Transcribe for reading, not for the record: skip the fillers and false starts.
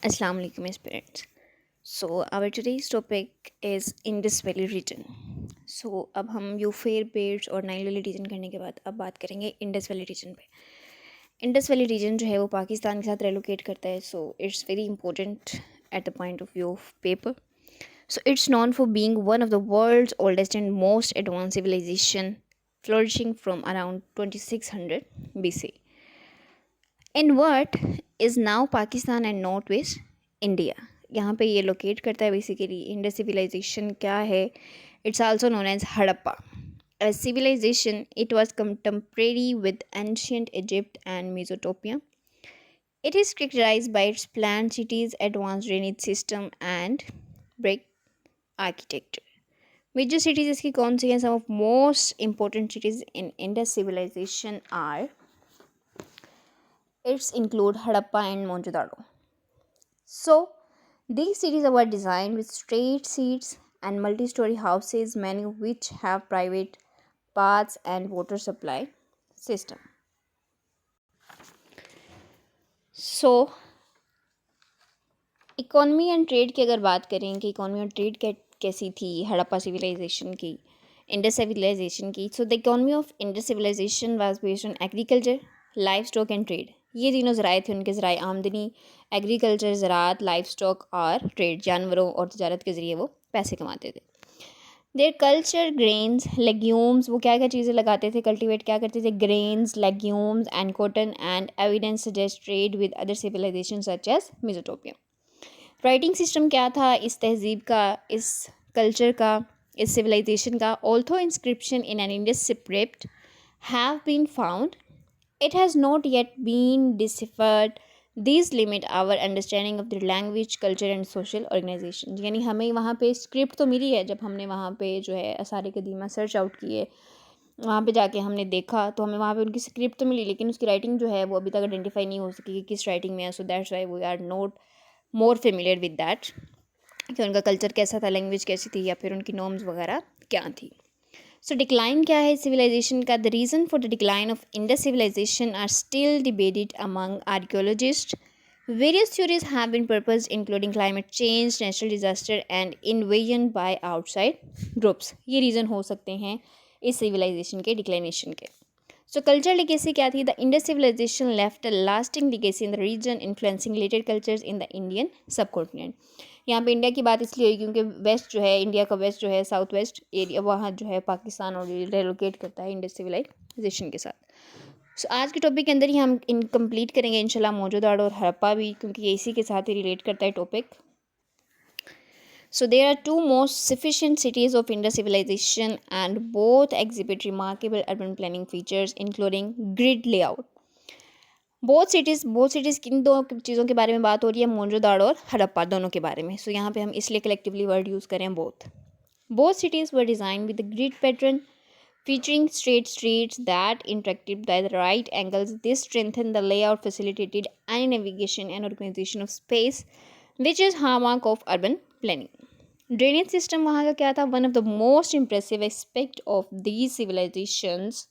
Assalamu alaikum aspirants. So our today's topic is Indus Valley region. So अब हम यूफेर bets और Nile valley reason करने के बाद अब बात करेंगे इंडस वैली रीजन पे। इंडस वैली रीजन जो है वो पाकिस्तान के साथ रेलोकेट करता है, so it's very important at the point of view of paper. So it's known for being one of the world's oldest and most advanced civilization, flourishing from around 2600 BC in what is now Pakistan and Northwest India. यहाँ पे ये locate करता है basically. Indus civilisation क्या है? It's also known as Harappa. As civilization, it was contemporary with ancient Egypt and Mesopotamia. It is characterized by its planned cities, advanced drainage system, and brick architecture. Major cities इसकी कौन सी हैं? Some of most important cities in Indus civilization are, it's include Harappa and Mohenjo-daro. So these cities were designed with straight seats and multi-story houses, many of which have private baths and water supply system. So economy and trade की अगर बात करें कि economy और trade कैसी थी Harappa civilisation की, Indus civilisation की. So the economy of Indus civilisation was based on agriculture, livestock and trade. ये तीनों ज़राए थे उनके. ज़राए आमदनी एग्रीकल्चर, ज़रात, लाइफ स्टॉक और ट्रेड, जानवरों और तजारत के ज़रिए वो पैसे कमाते थे. देयर कल्चर, ग्रेन्स, लेग्यूम्स, वो क्या क्या चीज़ें लगाते थे, कल्टिवेट क्या करते थे? Grains, legumes and cotton. And evidence suggest trade with other civilisation such as Mesopotamia. Writing system क्या था इस तहजीब का, इस कल्चर का, इस सिविलाइजेशन का? Although inscription in an Indus script have been found, it has not yet been deciphered. This limit our understanding of the language, culture and social organisation. यानी हमें वहाँ पे स्क्रिप्ट तो मिली है, जब हमने वहाँ पे जो है आसार कदीमा सर्च आउट किए, वहाँ पे जाके हमने देखा तो हमें वहाँ पे उनकी स्क्रिप्ट तो मिली, लेकिन उसकी राइटिंग जो है वो अभी तक आइडेंटिफाई नहीं हो सकी कि किस राइटिंग में है. So that's why we are not more familiar with that कि उनका कल्चर कैसा था, लैंग्वेज कैसी थी, या फिर उनकी नॉर्म्स वगैरह क्या थी. सो डिक्लाइन क्या है सिविलाइजेशन का? The reason for the decline of Indus civilisation are still debated among archaeologist. Various theories have been proposed including climate change, natural disaster and invasion by outside groups. ये reason हो सकते हैं इस civilisation के declination के. सो culture legacy क्या थी? The Indus civilisation left a lasting legacy in the region, influencing related cultures in the Indian subcontinent. यहाँ पे इंडिया की बात इसलिए हुई क्योंकि वेस्ट जो है, इंडिया का वेस्ट जो है, साउथ वेस्ट एरिया, वहाँ जो है पाकिस्तान और रेलोकेट करता है इंडस सिविलाइजेशन के साथ. सो आज के टॉपिक के अंदर ही हम इनकम्प्लीट करेंगे इंशाल्लाह मोहनजोदाड़ो और हड़प्पा भी, क्योंकि ये इसी के साथ ही रिलेट करता है topic. So there are two most sufficient cities of Indus civilization and both exhibit remarkable urban planning features including grid layout. Both cities किन दो चीज़ों के बारे में बात हो रही है? मोहनजोदाड़ो और हड़प्पा, दोनों के बारे में. सो यहाँ पे हम इसलिए कलेक्टिवली वर्ड यूज़ करें both. Both cities were design with the grid pattern featuring straight streets that interacted by the right angles. This strengthened the layout, facilitated any navigation and organization of space, which is hallmark of urban planning. Drainage system वहाँ का क्या था? One of the most impressive aspect of these civilisations